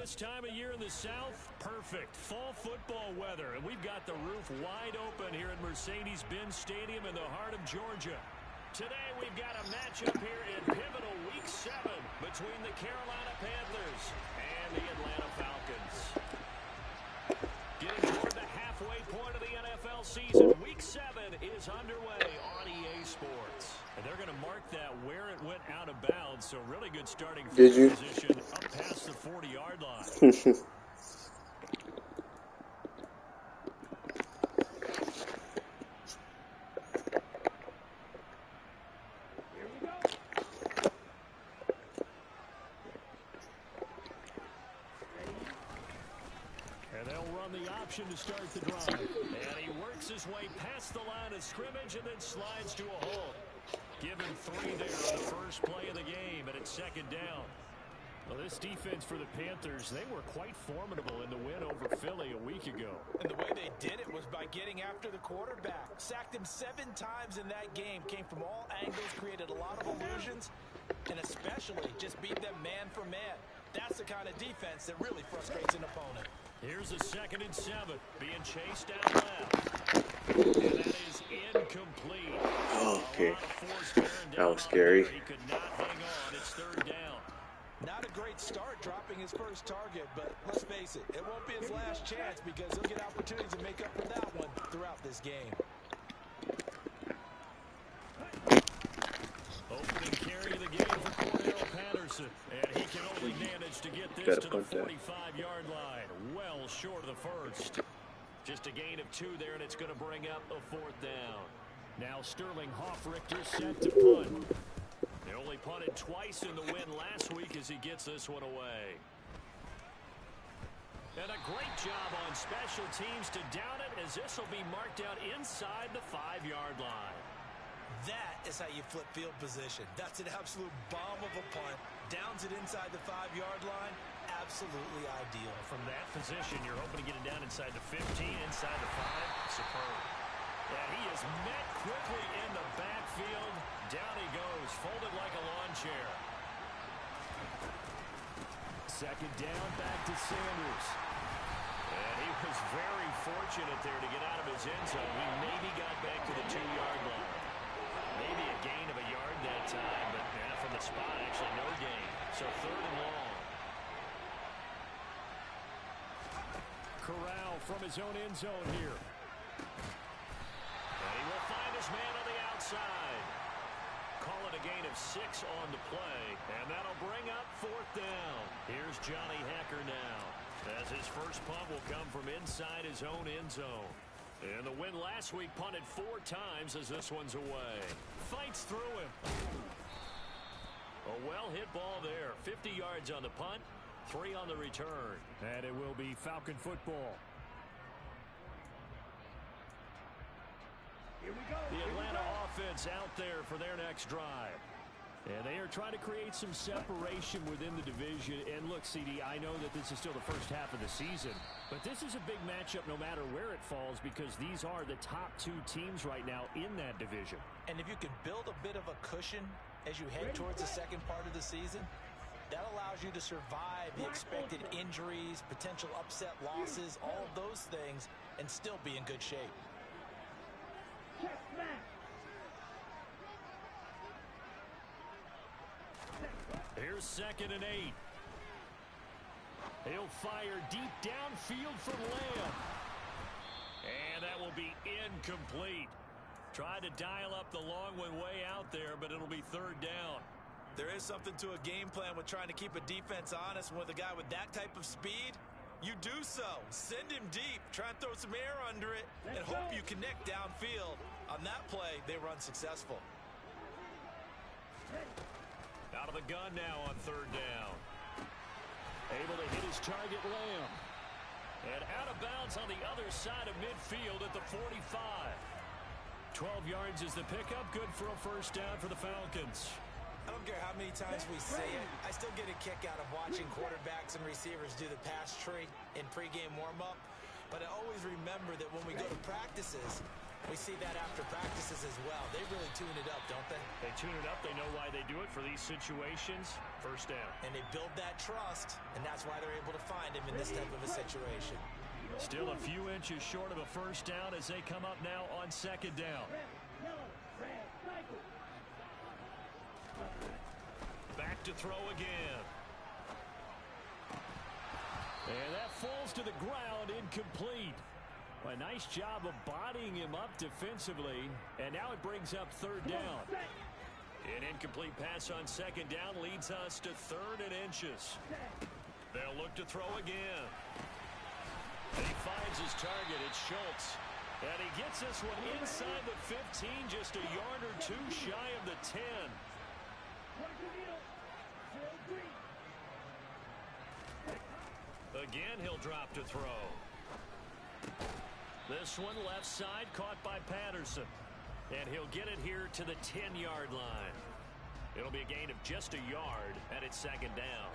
this time of year in the South? Perfect. Fall football weather. And we've got the roof wide open here at Mercedes-Benz Stadium in the heart of Georgia. Today we've got a matchup here in pivotal Week 7 between the Carolina Panthers and the Atlanta Falcons. Getting toward the halfway point of the NFL season, Week 7 is underway on EA Sports. And they're going to mark that where it went out of bounds, so really good starting field position up past the 40-yard line. To start the drive. And he works his way past the line of scrimmage and then slides to a hole. Given 3 there on the first play of the game, and it's second down. Well, this defense for the Panthers, they were quite formidable in the win over Philly a week ago. And the way they did it was by getting after the quarterback. Sacked him 7 times in that game. Came from all angles, created a lot of illusions, and especially just beat them man for man. That's the kind of defense that really frustrates an opponent. Here's a 2nd and 7, being chased out left. And that is incomplete. Oh, okay. That was scary. He could not hang on. It's 3rd down. Not a great start dropping his first target, but let's face it won't be his last chance because he'll get opportunities to make up for that one throughout this game. Opening carry of the game for Cordell Patterson. And he can only manage to get this to the 45-yard line. Well short of the first. Just a gain of 2 there, and it's going to bring up a 4th down. Now Sterling Hoffrichter set to punt. They only punted twice in the win last week as he gets this one away. And a great job on special teams to down it, as this will be marked out inside the 5-yard line. That is how you flip field position. That's an absolute bomb of a punt. Downs it inside the 5-yard line. Absolutely ideal. From that position, you're hoping to get it down inside the 15, inside the 5. Superb. And he is met quickly in the backfield. Down he goes, folded like a lawn chair. 2nd down, back to Sanders. And he was very fortunate there to get out of his end zone. He maybe got back to the 2-yard line. Maybe a gain of a yard that time, but from the spot, actually no gain. So 3rd and long. Corral from his own end zone here. And he will find his man on the outside. Call it a gain of 6 on the play, and that'll bring up 4th down. Here's Johnny Hacker now, as his first punt will come from inside his own end zone. And the win last week, punted 4 times as this one's away. Fights through him. A well-hit ball there. 50 yards on the punt, 3 on the return. And it will be Falcon football. Here we go. The Atlanta offense out there for their next drive. And they are trying to create some separation within the division. And look, CD, I know that this is still the first half of the season, but this is a big matchup no matter where it falls, because these are the top 2 teams right now in that division. And if you can build a bit of a cushion as you head towards the second part of the season, that allows you to survive the expected injuries, potential upset losses, all of those things, and still be in good shape. Here's 2nd and 8. He'll fire deep downfield from Lamb. And that will be incomplete. Tried to dial up the long one way out there, but it'll be 3rd down. There is something to a game plan with trying to keep a defense honest. With a guy with that type of speed, you do so. Send him deep. Try and throw some air under it and hope you connect downfield. On that play, they run successful. Out of the gun now on 3rd down. Able to hit his target, Lamb. And out of bounds on the other side of midfield at the 45. 12 yards is the pickup. Good for a 1st down for the Falcons. I don't care how many times we say it, I still get a kick out of watching quarterbacks and receivers do the pass tree in pregame warm-up. But I always remember that when we go to practices, We see that after practices as well. They really tune it up, don't they? They tune it up. They know why they do it for these situations. First down. And they build that trust, and that's why they're able to find him in this type of a situation. Still a few inches short of a first down as they come up now on second down. Back to throw again. And that falls to the ground, incomplete. A nice job of bodying him up defensively, and now it brings up third down. An incomplete pass on second down leads us to 3rd and inches. They'll look to throw again. And he finds his target. It's Schultz. And he gets this one inside the 15, just a yard or two shy of the 10. Again, he'll drop to throw. This one left side caught by Patterson. And he'll get it here to the 10-yard line. It'll be a gain of just a yard, and it's second down.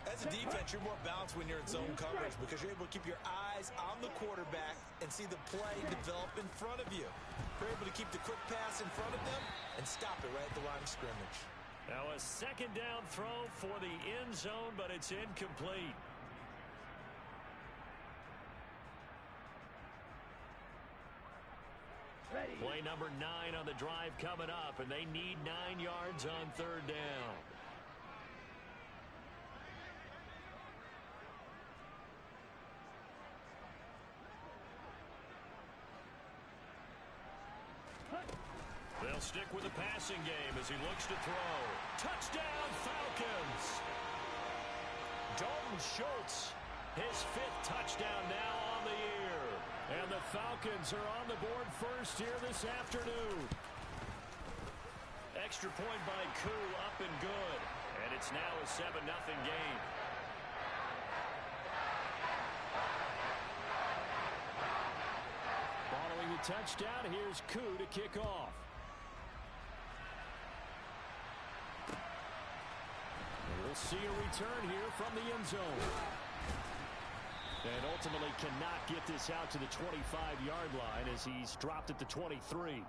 As a defense, you're more balanced when you're in zone coverage because you're able to keep your eyes on the quarterback and see the play develop in front of you. You're able to keep the quick pass in front of them and stop it right at the line of scrimmage. Now a second down throw for the end zone, but it's incomplete. Play number 9 on the drive coming up, and they need 9 yards on third down. They'll stick with the passing game as he looks to throw. Touchdown, Falcons! Dalton Schultz, his 5th touchdown now on the year. And the Falcons are on the board first here this afternoon. Extra point by Koo, up and good. And it's now a 7-0 game. Following the touchdown, here's Koo to kick off. And we'll see a return here from the end zone. And ultimately cannot get this out to the 25-yard line as he's dropped at the 23.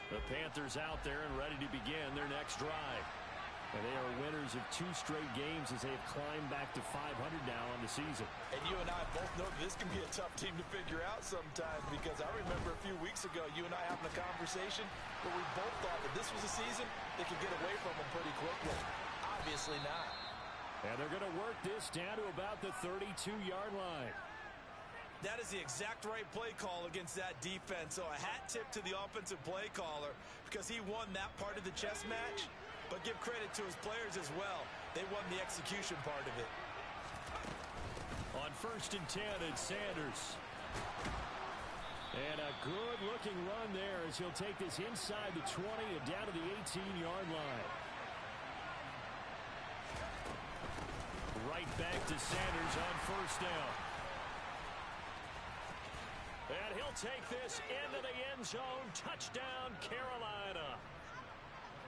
The Panthers out there and ready to begin their next drive. And they are winners of 2 straight games as they have climbed back to 500 now on the season. And you and I both know this can be a tough team to figure out sometimes because I remember a few weeks ago you and I having a conversation where we both thought that this was a season they could get away from them pretty quickly. Obviously not. And they're going to work this down to about the 32-yard line. That is the exact right play call against that defense. So a hat tip to the offensive play caller because he won that part of the chess match. But give credit to his players as well. They won the execution part of it. On 1st and 10, it's Sanders. And a good-looking run there as he'll take this inside the 20 and down to the 18-yard line. Right back to Sanders on 1st down. And he'll take this into the end zone. Touchdown, Carolina.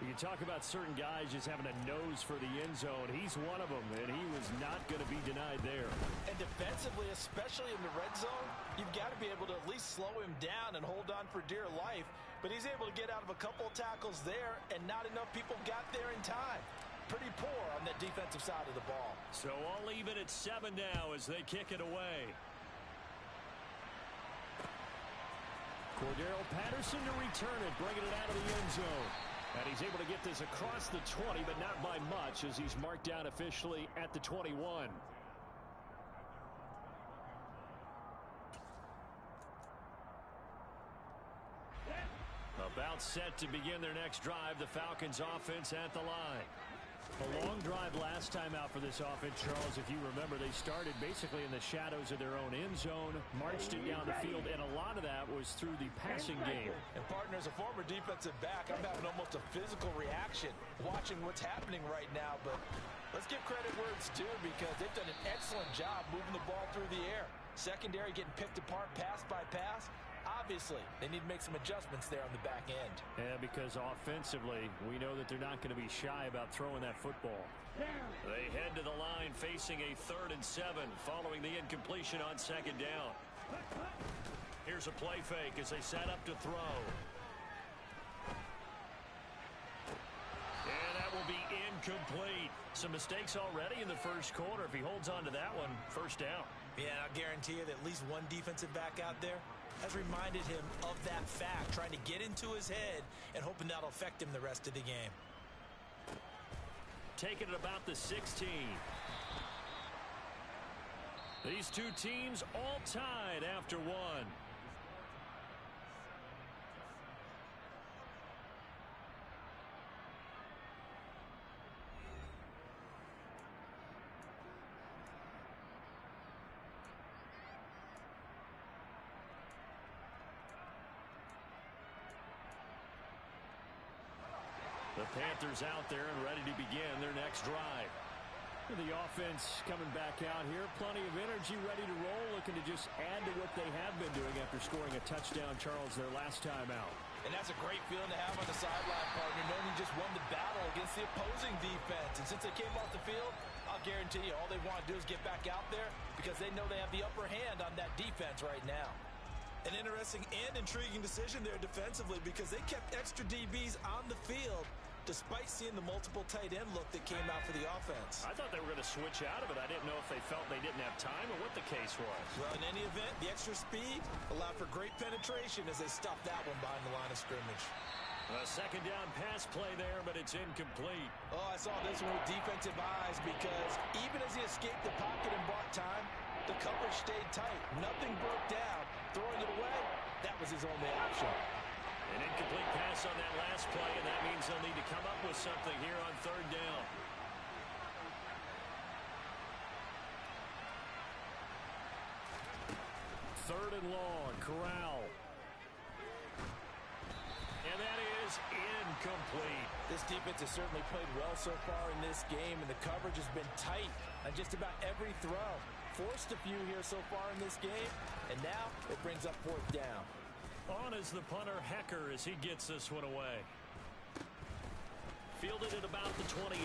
You can talk about certain guys just having a nose for the end zone. He's one of them, and he was not going to be denied there. And defensively, especially in the red zone, you've got to be able to at least slow him down and hold on for dear life. But he's able to get out of a couple of tackles there, and not enough people got there in time. Pretty poor on that defensive side of the ball. So all even at 7 now as they kick it away. Cordero Patterson to return it, bringing it out of the end zone. And he's able to get this across the 20, but not by much as he's marked down officially at the 21. About set to begin their next drive, the Falcons offense at the line. A long drive last time out for this offense, Charles. If you remember, they started basically in the shadows of their own end zone, marched it down the field, and a lot of that was through the passing game. And partner, as a former defensive back, I'm having almost a physical reaction watching what's happening right now. But let's give credit where it's due because they've done an excellent job moving the ball through the air. Secondary getting picked apart pass by pass. Obviously, they need to make some adjustments there on the back end. Yeah, because offensively, we know that they're not going to be shy about throwing that football. They head to the line facing a 3rd and 7 following the incompletion on 2nd down. Here's a play fake as they set up to throw. And that will be incomplete. Some mistakes already in the first quarter. If he holds on to that one, 1st down. Yeah, I'll guarantee you that at least one defensive back out there has reminded him of that fact, trying to get into his head and hoping that'll affect him the rest of the game. Taking it about the 16. These two teams all tied after one. The Panthers out there and ready to begin their next drive. The offense coming back out here. Plenty of energy, ready to roll, looking to just add to what they have been doing after scoring a touchdown, Charles, their last time out. And that's a great feeling to have on the sideline, partner, knowing you just won the battle against the opposing defense. And since they came off the field, I'll guarantee you all they want to do is get back out there because they know they have the upper hand on that defense right now. An interesting and intriguing decision there defensively because they kept extra DBs on the field despite seeing the multiple tight end look that came out for the offense. I thought they were going to switch out of it. I didn't know if they felt they didn't have time or what the case was. Well, in any event, the extra speed allowed for great penetration as they stopped that one behind the line of scrimmage. A 2nd down pass play there, but it's incomplete. Oh, I saw this one with defensive eyes because even as he escaped the pocket and bought time, the coverage stayed tight. Nothing broke down. Throwing it away, that was his only option. An incomplete pass on that last play, and that means they'll need to come up with something here on 3rd down. Third and long, Corral. And that is incomplete. This defense has certainly played well so far in this game, and the coverage has been tight on just about every throw. Forced a few here so far in this game, and now it brings up 4th down. On is the punter, Hecker, as he gets this one away. Fielded at about the 28.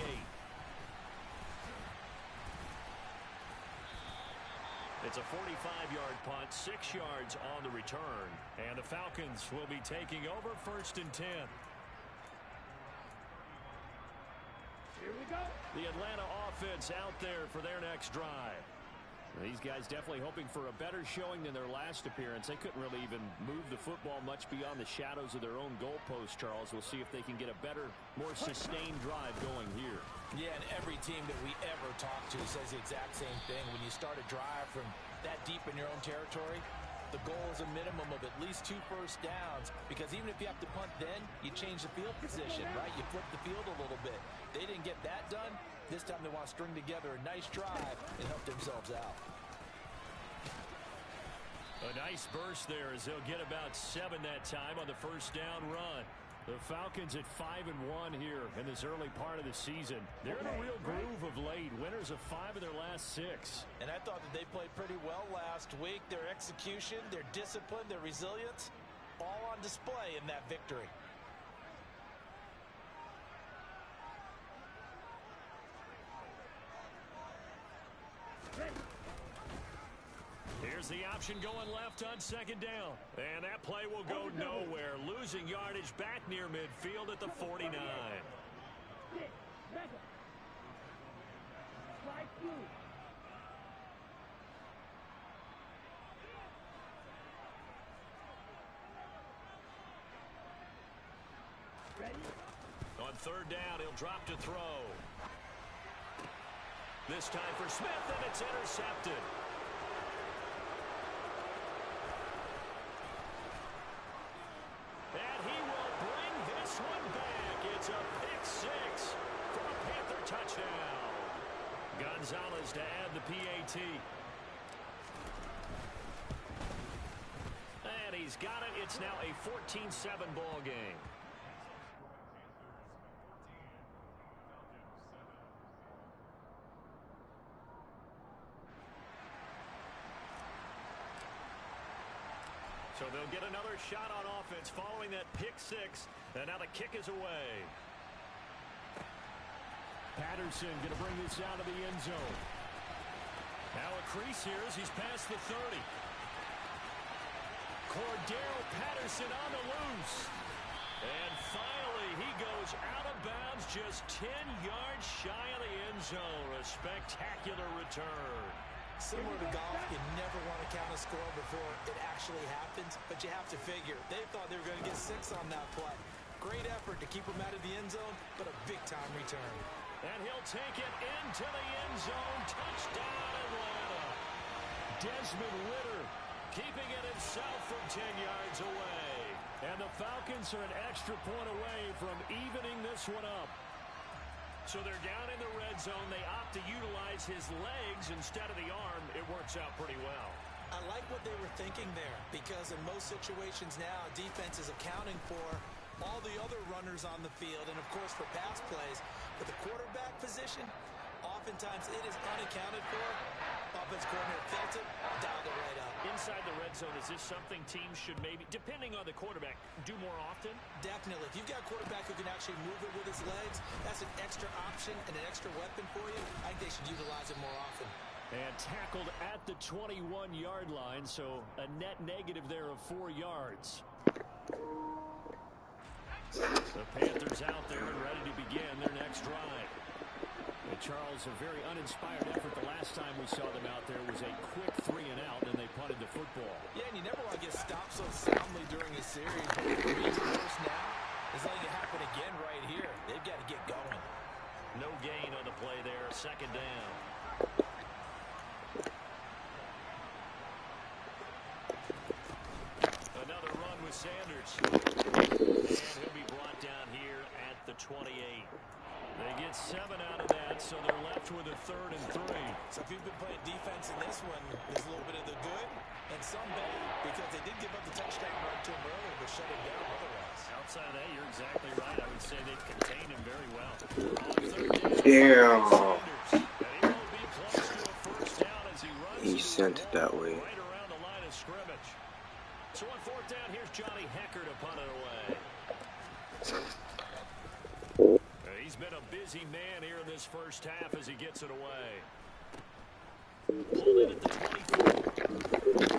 It's a 45-yard punt, 6 yards on the return. And the Falcons will be taking over 1st and 10. Here we go. The Atlanta offense out there for their next drive. These guys definitely hoping for a better showing than their last appearance. They couldn't really even move the football much beyond the shadows of their own goalpost, Charles. We'll see if they can get a better, more sustained drive going here. Yeah, and every team that we ever talk to says the exact same thing. When you start a drive from that deep in your own territory, the goal is a minimum of at least 2 first downs because even if you have to punt then, you change the field position, right? You flip the field a little bit. They didn't get that done. This time they want to string together a nice drive and help themselves out. A nice burst there as they'll get about 7 that time on the 1st down run. The Falcons at 5-1 here in this early part of the season. They're in a real groove of late. Winners of 5 of their last 6. And I thought that they played pretty well last week. Their execution, their discipline, their resilience, all on display in that victory. Here's the option going left on 2nd down. And that play will go nowhere. Losing yardage back near midfield at the 49. On 3rd down, he'll drop to throw. This time for Smith, and it's intercepted. And he will bring this one back. It's a pick 6 for a Panther touchdown. Gonzalez to add the PAT. And he's got it. It's now a 14-7 ball game. So they'll get another shot on offense following that pick six. And now the kick is away. Patterson going to bring this out of the end zone. Now a crease here as he's past the 30. Cordero Patterson on the loose. And finally, he goes out of bounds just 10 yards shy of the end zone. A spectacular return. Similar to golf, you never want to count a score before it actually happens, but you have to figure. They thought they were going to get 6 on that play. Great effort to keep him out of the end zone, but a big-time return. And he'll take it into the end zone. Touchdown, Atlanta. Desmond Ridder keeping it himself from 10 yards away. And the Falcons are an extra point away from evening this one up. So they're down in the red zone. They opt to utilize his legs instead of the arm. It works out pretty well. I like what they were thinking there, because in most situations now, defense is accounting for all the other runners on the field and, of course, for pass plays. But the quarterback position, oftentimes it is unaccounted for. Offense coordinator felt it, dialed it right up. Inside the red zone, is this something teams should maybe, depending on the quarterback, do more often? Definitely. If you've got a quarterback who can actually move it with his legs, that's an extra option and an extra weapon for you. I think they should utilize it more often. And tackled at the 21-yard line, so a net negative there of 4 yards. The Panthers out there and ready to begin their next drive. And Charles, a very uninspired effort. The last time we saw them out there was a quick 3 and out, and they punted the football. Yeah, and you never want to get stopped so soundly during a series. But if it means worse now, it's going to happen again right here. They've got to get going. No gain on the play there. Second down. Another run with Sanders. And he'll be brought down here at the 28. They get 7 out of that, so they're left with a 3rd and 3. So if you've been playing defense in this one, there's a little bit of the good and some bad, because they did give up the touchdown run to him earlier, but shut him down otherwise. Outside of that, you're exactly right. I would say they've contained him very well. On 3rd down, Yeah. Sanders. And he will be close to a first down as he runs He sent it that way. right around the line of scrimmage. So on 4th down, here's Johnny Hecker to punt it away. He's been a busy man here in this first half as he gets it away. Pulled in at the 24. 13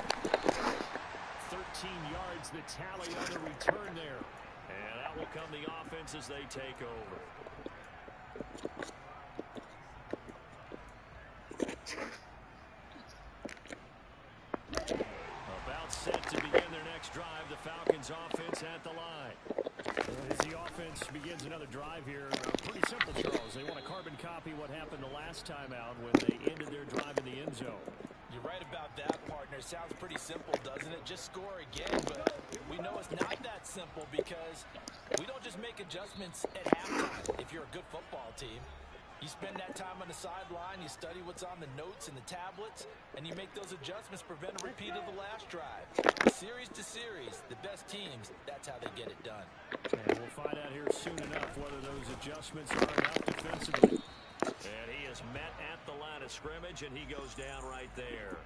yards, the tally on the return there. And out will come the offense as they take over. About set to begin their next drive, the Falcons offense at the line. As the offense begins another drive here, pretty simple, Charles. They want to carbon copy what happened the last time out when they ended their drive in the end zone. You're right about that, partner. Sounds pretty simple, doesn't it? Just score again, but we know it's not that simple because we don't just make adjustments at halftime. If you're a good football team, you spend that time on the sideline, you study what's on the notes and the tablets, and you make those adjustments, prevent a repeat of the last drive. Series to series, the best teams, that's how they get it done. And we'll find out here soon enough whether those adjustments are enough defensively. And he is met at the line of scrimmage, and he goes down right there.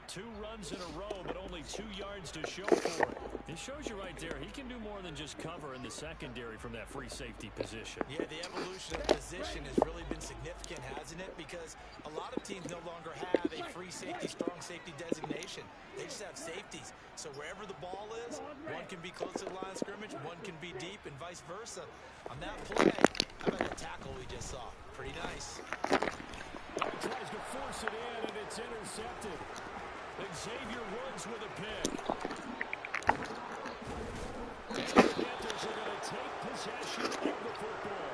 2 runs in a row, but only 2 yards to show for it. It shows you right there, he can do more than just cover in the secondary from that free safety position. Yeah, the evolution of position has really been significant, hasn't it? Because a lot of teams no longer have a free safety, strong safety designation. They just have safeties. So wherever the ball is, one can be close to the line of scrimmage, one can be deep, and vice versa. On that play, how about the tackle we just saw? Pretty nice. Well, tries to force it in, and it's intercepted. Xavier Woods with a pick. And the Panthers are going to take possession of the football.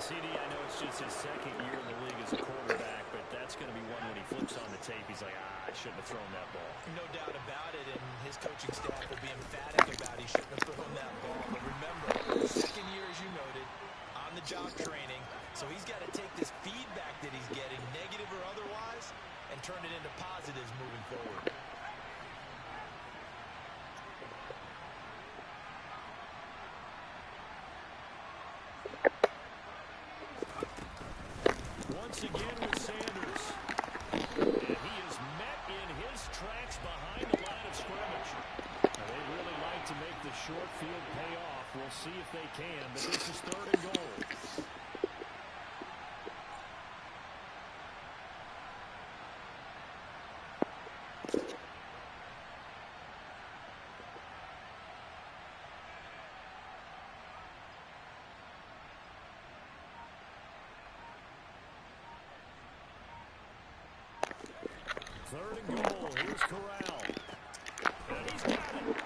CD, I know it's just his 2nd year in the league as a quarterback, but that's going to be one when he flips on the tape. He's like, I shouldn't have thrown that ball. No doubt about it, and his coaching staff will be emphatic about he shouldn't have thrown that ball. But remember, 2nd year, as you noted, on-the-job training. So he's got to take this feedback that he's getting, negative or otherwise, and turn it into positives moving forward. Once again with Sanders. And he is met in his tracks behind the line of scrimmage. Now, they've Third and goal. Here's Corral. And he's got it.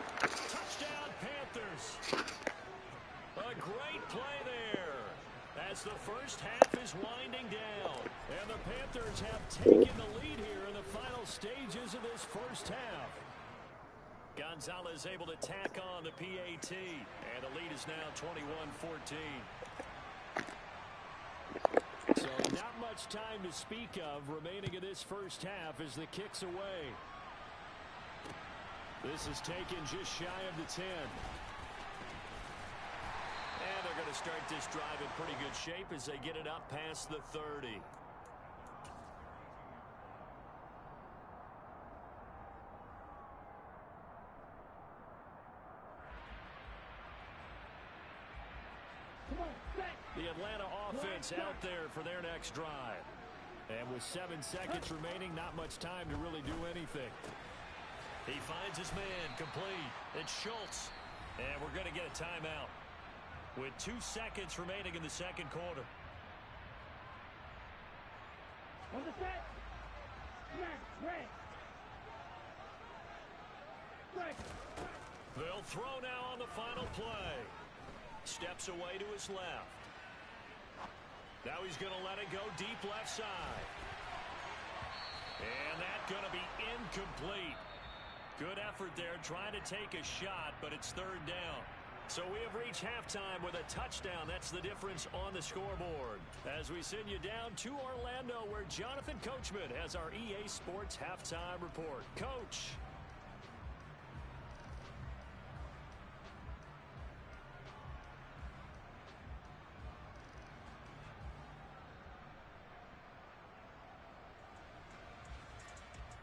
Touchdown, Panthers. A great play there as the first half is winding down. And the Panthers have taken the lead here in the final stages of this first half. Gonzalez able to tack on the PAT. And the lead is now 21-14. So not much time to speak of remaining in this first half as the kick's away. This is taken just shy of the 10. And they're going to start this drive in pretty good shape as they get it up past the 30. The Atlanta offense out there for their next drive. And with 7 seconds remaining, not much time to really do anything. He finds his man complete. It's Schultz. And we're going to get a timeout with 2 seconds remaining in the second quarter. On the set. Red. They'll throw now on the final play. Steps away to his left. Now he's going to let it go deep left side. And that's going to be incomplete. Good effort there trying to take a shot, but it's third down. So we have reached halftime with a touchdown. That's the difference on the scoreboard. As we send you down to Orlando, where Jonathan Coachman has our EA Sports Halftime Report. Coach.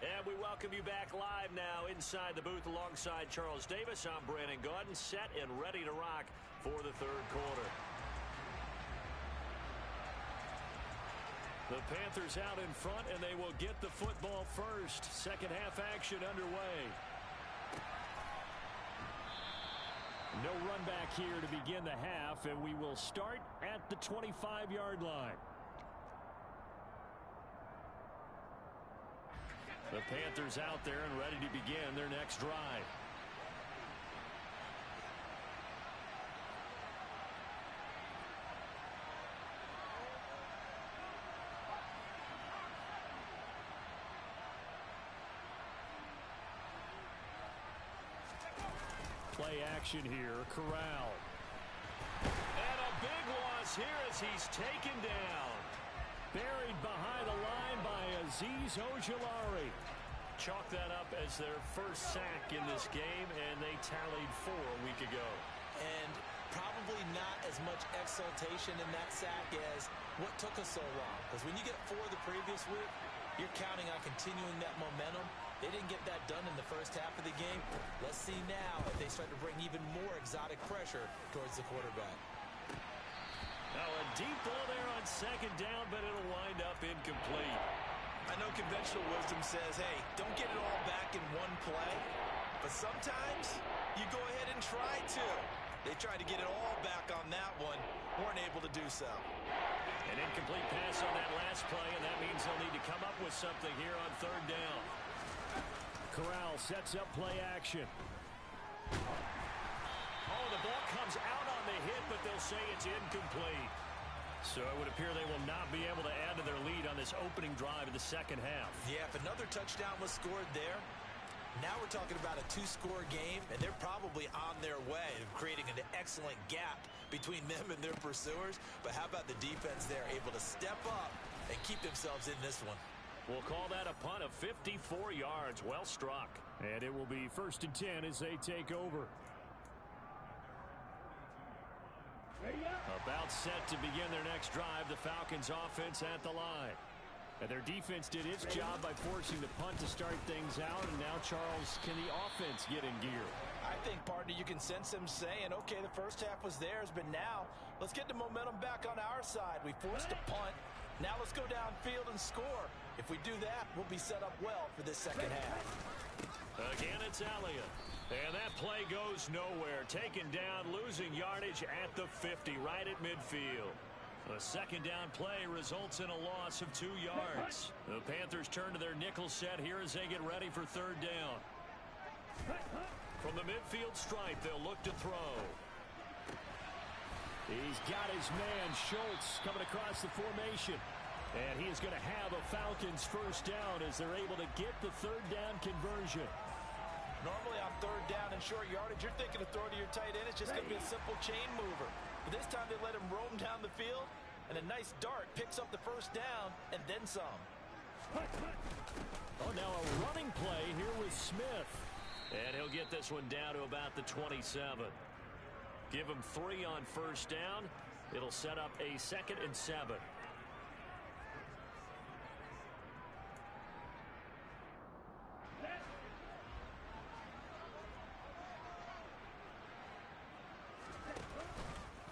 And we welcome you back live now inside the booth alongside Charles Davis. I'm Brandon Gaudin, set and ready to rock for the third quarter. The Panthers out in front, and they will get the football first. Second half action underway. No run back here to begin the half, and we will start at the 25-yard line. The Panthers out there and ready to begin their next drive. Play action here, Corral. And a big loss here as he's taken down. Buried behind the line by Azeez Ojulari. Chalk that up as their first sack in this game, and they tallied 4 a week ago. And probably not as much exultation in that sack as what took us so long. Because when you get 4 the previous week, you're counting on continuing that momentum. They didn't get that done in the first half of the game. Let's see now if they start to bring even more exotic pressure towards the quarterback. Now a deep ball there on second down, but it'll wind up incomplete. I know conventional wisdom says, hey, don't get it all back in one play. But sometimes you go ahead and try to. They tried to get it all back on that one. Weren't able to do so. An incomplete pass on that last play, and that means they'll need to come up with something here on third down. Corral sets up play action. Oh, the ball comes out on the hit, but they'll say it's incomplete. So it would appear they will not be able to add to their lead on this opening drive of the second half. Yeah, if another touchdown was scored there, now we're talking about a 2-score game, and they're probably on their way of creating an excellent gap between them and their pursuers. But how about the defense there, able to step up and keep themselves in this one? We'll call that a punt of 54 yards. Well struck. And it will be 1st and 10 as they take over. About set to begin their next drive. The Falcons offense at the line. And their defense did its job by forcing the punt to start things out. And now, Charles, can the offense get in gear? I think, partner, you can sense them saying, okay, the first half was theirs, but now let's get the momentum back on our side. We forced a punt. Now let's go downfield and score. If we do that, we'll be set up well for this second half. Again, it's Elliott. And that play goes nowhere. Taken down, losing yardage at the 50, right at midfield. A second down play results in a loss of 2 yards. The Panthers turn to their nickel set here as they get ready for third down. From the midfield stripe, they'll look to throw. He's got his man, Schultz, coming across the formation. And he is going to have a Falcons first down as they're able to get the third down conversion. Normally on third down and short yardage, you're thinking of throwing to your tight end. It's just going to be a simple chain mover. But this time they let him roam down the field, and a nice dart picks up the first down and then some. Oh, now a running play here with Smith. And he'll get this one down to about the 27. Give him 3 on first down. It'll set up a 2nd and 7.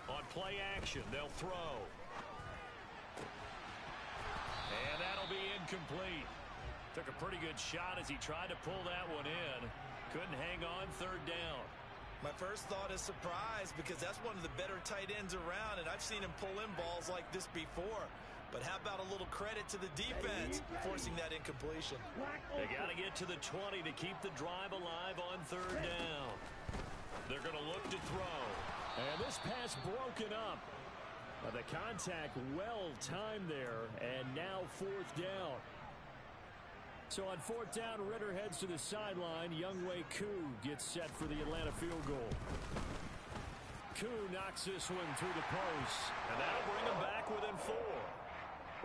On play action, they'll throw. And that'll be incomplete. Took a pretty good shot as he tried to pull that one in. Couldn't hang on third down. My first thought is surprise because that's one of the better tight ends around, and I've seen him pull in balls like this before. But how about a little credit to the defense forcing that incompletion? They got to get to the 20 to keep the drive alive on third down. They're going to look to throw. And this pass broken up. The contact well timed there, and now fourth down. So on fourth down, Ritter heads to the sideline. Younghoe Koo gets set for the Atlanta field goal. Koo knocks this one through the post, and that'll bring him back within 4.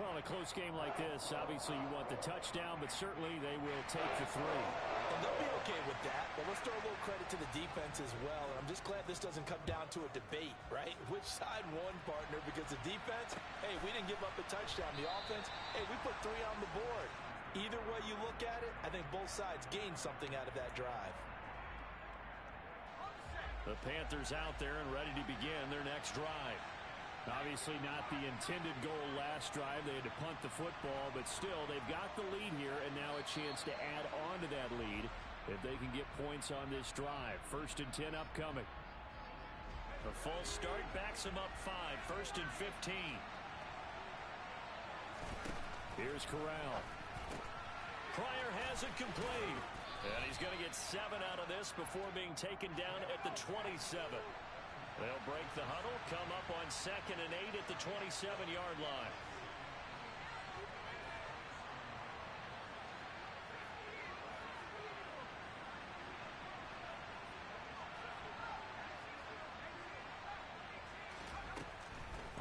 Well, in a close game like this, obviously you want the touchdown, but certainly they will take the 3. And they'll be okay with that, but let's throw a little credit to the defense as well. And I'm just glad this doesn't come down to a debate, right? Which side won, partner? Because the defense, hey, we didn't give up a touchdown. The offense, hey, we put 3 on the board. Either way you look at it, I think both sides gained something out of that drive. The Panthers out there and ready to begin their next drive. Obviously not the intended goal last drive. They had to punt the football, but still they've got the lead here and now a chance to add on to that lead if they can get points on this drive. 1st and 10 upcoming. A false start backs them up 5. 1st and 15. Here's Corral. Pryor has it complete. And he's going to get 7 out of this before being taken down at the 27. They'll break the huddle, come up on 2nd and 8 at the 27-yard line.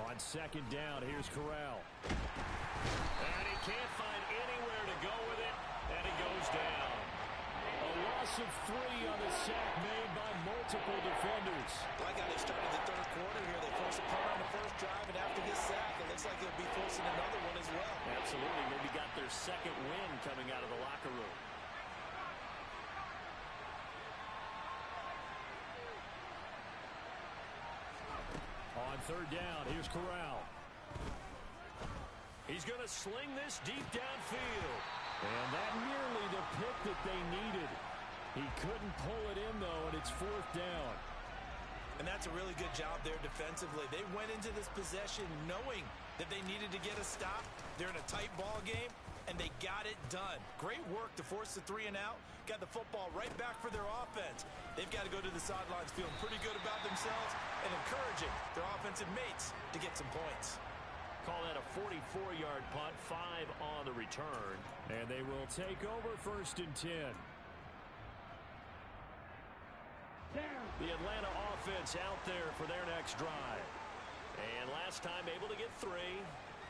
On 2nd down, here's Corral. And he can't find anywhere to go with it, and he goes down. A loss of 3 on the sack made by multiple defenders. Like how they started the third quarter here. They forced a punt on the first drive, and after this sack, it looks like they'll be forcing another one as well. Absolutely. Maybe got their 2nd win coming out of the locker room. On 3rd down, here's Corral. He's going to sling this deep downfield. And that nearly the pick that they needed. He couldn't pull it in, though, and it's 4th down. And that's a really good job there defensively. They went into this possession knowing that they needed to get a stop. They're in a tight ball game, and they got it done. Great work to force the 3 and out. Got the football right back for their offense. They've got to go to the sidelines feeling pretty good about themselves and encouraging their offensive mates to get some points. Call that a 44-yard punt, 5 on the return. And they will take over 1st and 10. The Atlanta offense out there for their next drive. And last time able to get 3.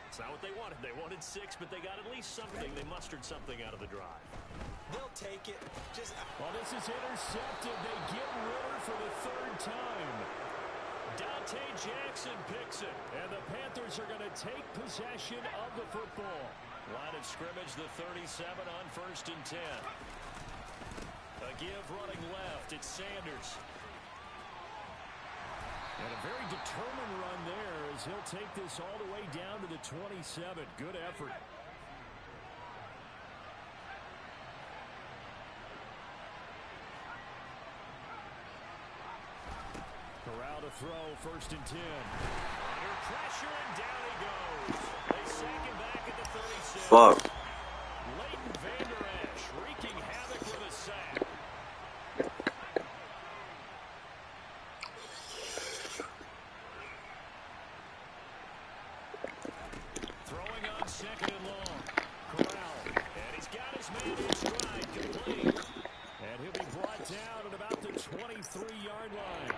It's not what they wanted. They wanted 6, but they got at least something. They mustered something out of the drive. They'll take it. Well, this is intercepted. They get Ritter for the 3rd time. Dante Jackson picks it, and the Panthers are going to take possession of the football. Line of scrimmage, the 37 on 1st and 10. A give running left, it's Sanders. And a very determined run there as he'll take this all the way down to the 27. Good effort. Corral to throw, 1st and 10. Under pressure, and down he goes. They sack him back at the 36. Fuck. Leighton Vander Esch wreaking havoc with a sack. Throwing on second and long. Corral. And he's got his man in stride, complete. And he'll be brought down at about the 23-yard line.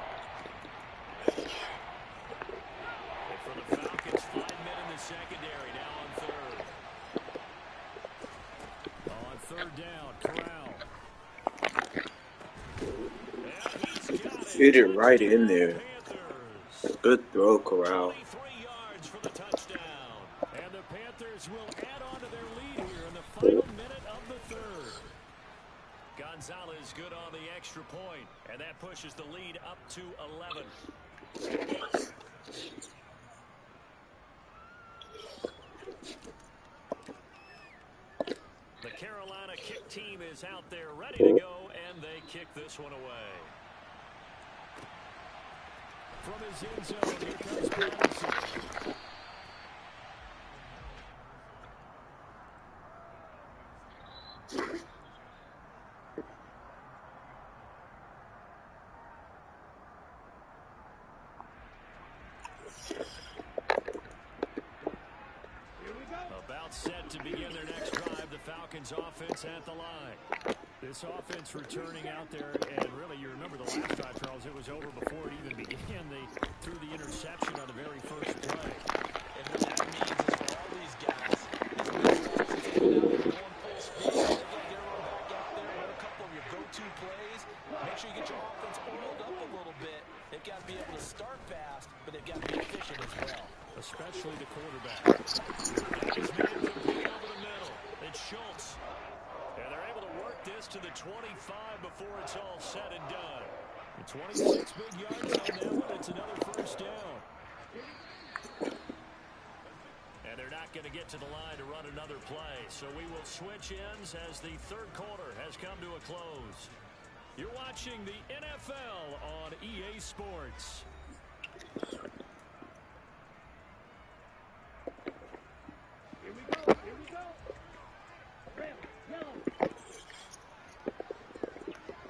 And for the Falcons, 5 men in the secondary, now on third. On third down, Corral. And he's got it. Hit it right in there. Panthers. Good throw, Corral. 23 yards for the touchdown. And the Panthers will add on to their lead here in the final minute of the third. Gonzalez good on the extra point, and that pushes the lead up to 11. The Carolina kick team is out there ready to go, and they kick this one away. From his end zone, here comes Patterson. About set to begin their next drive, the Falcons offense at the line. This offense returning out there, and really, you remember the last drive, Charles, it was over before it even began. They threw the interception on the very first play. And what that means is for all these guys, this offense is coming out and going full speed. They got to get everyone back out there, run a couple of your go-to plays. Make sure you get your offense oiled up a little bit. They've got to be able to start fast, but they've got to be efficient as well. Especially the quarterback. His man complete over the middle. It's Schultz. And they're able to work this to the 25 before it's all said and done. The 26 big yards on that one. It's another first down. And they're not going to get to the line to run another play. So we will switch ends as the third quarter has come to a close. You're watching the NFL on EA Sports. Here we go. Here we go. Red, yellow.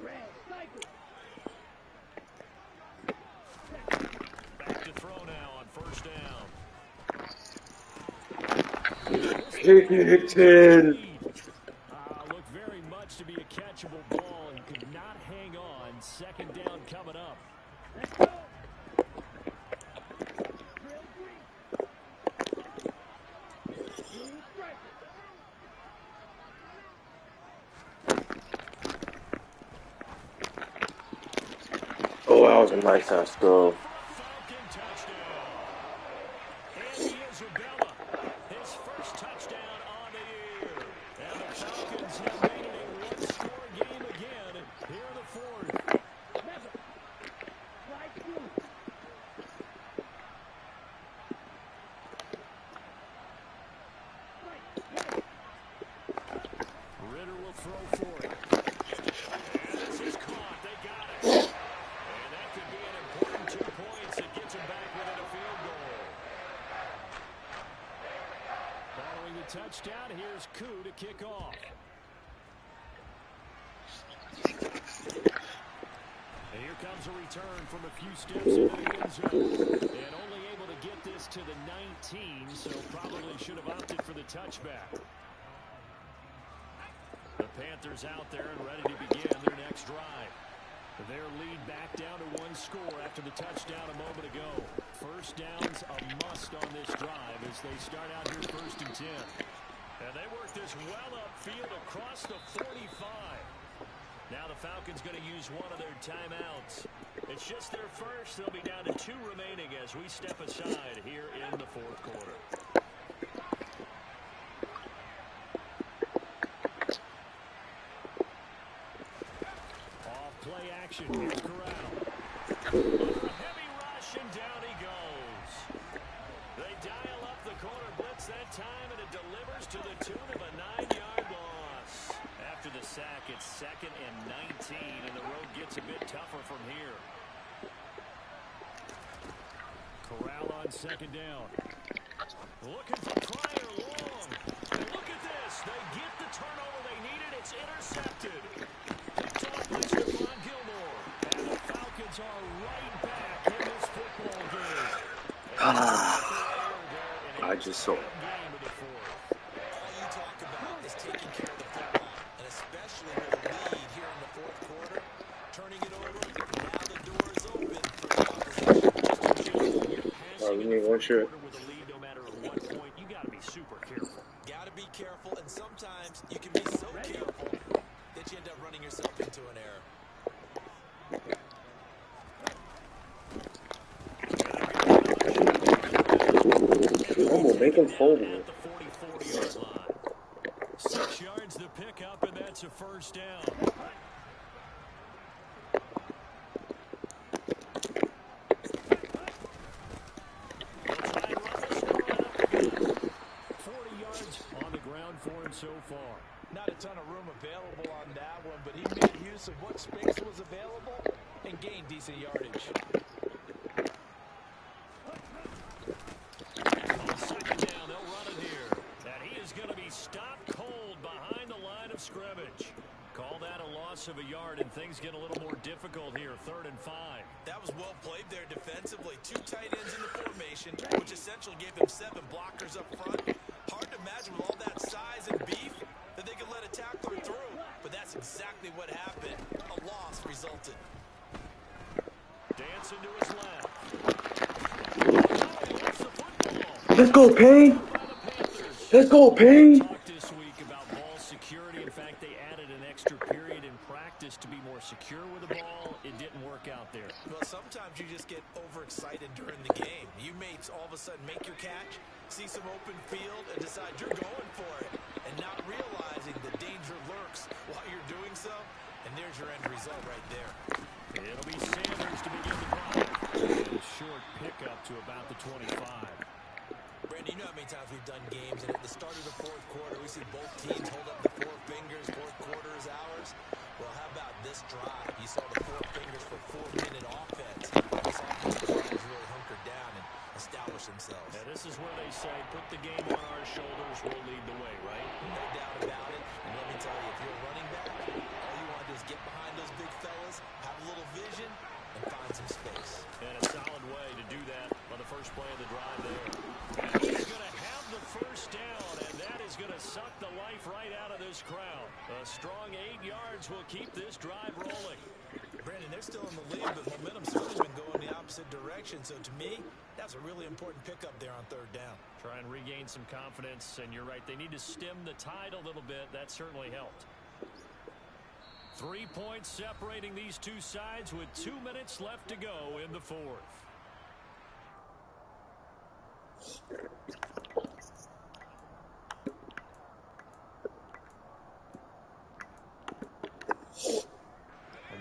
Red, cycle. Back to throw now on first down. Hickton. Looked very much to be a catchable ball and could not hang on. Second down coming up. Let's go. Drill green. Green striker. Oh, that was a nice ass throw. Falcon touchdown. Andy Isabella, his first touchdown on the year. And the Falcons have made it a one-score game again here in the fourth. Never. Slide through. Right. Ritter will throw for it. And this is caught. They got it. And that could be an important 2 points that gets them back within a field goal. Following the touchdown, here's Koo to kick off. And here comes a return from a few steps into the end zone. And only able to get this to the 19, so probably should have opted for the touchback. The Panthers out there and ready to begin their next drive. Their lead back down to one score after the touchdown a moment ago. First down's a must on this drive as they start out here first and 10. And they work this well upfield across the 45. Now the Falcons going to use one of their timeouts. It's just their first. They'll be down to 2 remaining as we step aside here in the fourth quarter. Play action. Here's Corral. Heavy rush, and down he goes. They dial up the corner blitz that time, and it delivers to the tune of a 9-yard loss. After the sack, it's 2nd and 19, and the road gets a bit tougher from here. Corral on second down. Looking for Pryor long. And look at this. They get the turnover they needed. It's intercepted. Picked off by Stephon Gilmore. And the Falcons are right back in this football game. I just saw it. All you talk about is taking care of the football, and especially with a lead here in the fourth quarter, turning it over. Now the door is open for the opposition. We need one shot. With a lead, no matter at what point, you got to be super careful. Got to be careful, and sometimes you can be so careful that you end up running yourself into an error. I'm gonna make him fold it. 6 yards the pickup, and that's a first down. For him so far. Not a ton of room available on that one, but he made use of what space was available and gained decent yardage. On second down, they'll run it here. And he is going to be stopped cold behind the line of scrimmage. Call that a loss of a yard, and things get a little more difficult here, 3rd and 5. That was well played there defensively. 2 tight ends in the formation, which essentially gave them 7 blockers up front. Hard to imagine with all that size and beef that they could let a tackler through, but that's exactly what happened. A loss resulted. Dancing to his left. Let's go, Payne. Let's go, Payne. Talked this week about ball security. In fact, they added an extra period in practice to be more secure with the ball. It didn't work out there. Well, sometimes you just get overexcited during the game. You may all of a sudden make your catch, see some open field, and decide you're going for it, and not realizing the danger lurks while you're doing so, and there's your end result right there. It'll be Sanders to begin the drive. A short pickup to about the 25. Brandon, you know how many times we've done games, and at the start of the fourth quarter, we see both teams hold up the 4 fingers, fourth quarter is ours. Well, how about this drive? You saw the 4 fingers for 4-minute offense. This offensive drive really hunkered down and establish themselves. And this is where they say, put the game on our shoulders, we'll lead the way, right? No doubt about it. And let me tell you, if you're a running back, all you want to do is get behind those big fellas, have a little vision, and find some space. And a solid way to do that on the first play of the drive there. And he's going to have the first down, and that is going to suck the life right out of this crowd. A strong 8 yards will keep this drive rolling. Brandon, they're still in the lead, but momentum's certainly been going the opposite direction. So to me, that's a really important pickup there on 3rd down. Try and regain some confidence, and you're right. They need to stem the tide a little bit. That certainly helped. 3 points separating these two sides with 2 minutes left to go in the 4th.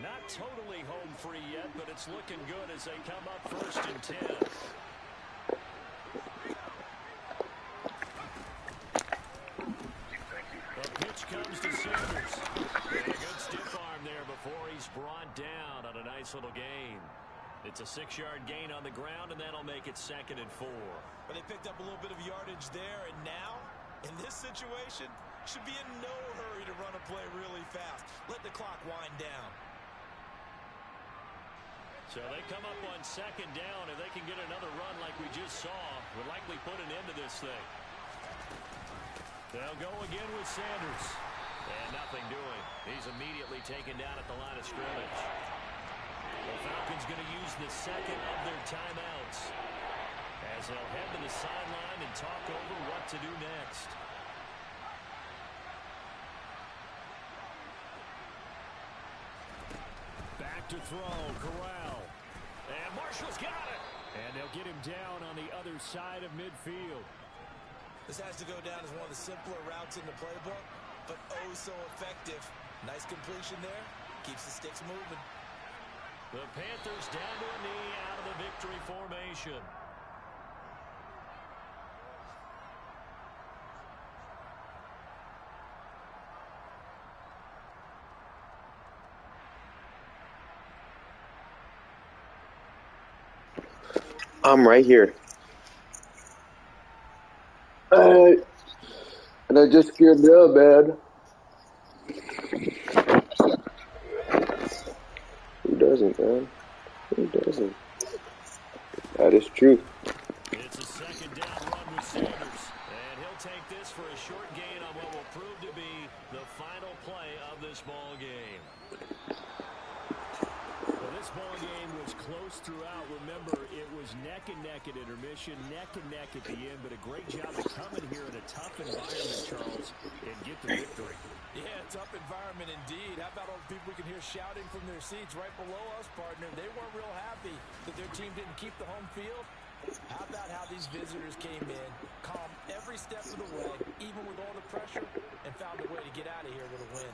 Not totally home free yet, but it's looking good as they come up 1st and 10. The pitch comes to Sanders. And a good stiff arm there before he's brought down on a nice little gain. It's a 6-yard gain on the ground, and that'll make it 2nd and 4. But they picked up a little bit of yardage there, and now, in this situation, should be in no hurry to run a play really fast. Let the clock wind down. So they come up on 2nd down. If they can get another run like we just saw, would likely put an end to this thing. They'll go again with Sanders. And nothing doing. He's immediately taken down at the line of scrimmage. The Falcons going to use the 2nd of their timeouts as they'll head to the sideline and talk over what to do next. Back to throw, Corral. And Marshall's got it. And they'll get him down on the other side of midfield. This has to go down as one of the simpler routes in the playbook, but oh so effective. Nice completion there. Keeps the sticks moving. The Panthers down to a knee out of the victory formation. I'm right here. And I just scared me up, man. Who doesn't, man? Who doesn't? That is true. It's a second down run with Sanders. And he'll take this for a short gain on what will prove to be the final play of this ball game. Well, this ball game was close throughout. Remember, it was neck and neck at intermission, neck and neck at the end, but a great job to come in here in a tough environment, Charles, and get the victory. Yeah, tough environment indeed. How about all the people we can hear shouting from their seats right below us, partner? They weren't real happy that their team didn't keep the home field. How about how these visitors came in, calm every step of the way, even with all the pressure, and found a way to get out of here with a win.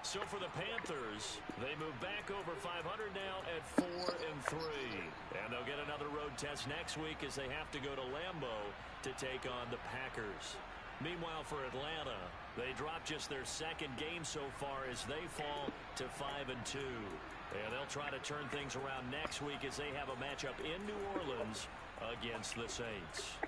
So for the Panthers, they move back over 500 now at 4-3. And they'll get another road test next week as they have to go to Lambeau to take on the Packers. Meanwhile, for Atlanta, they drop just their second game so far as they fall to 5-2. And they'll try to turn things around next week as they have a matchup in New Orleans against the Saints.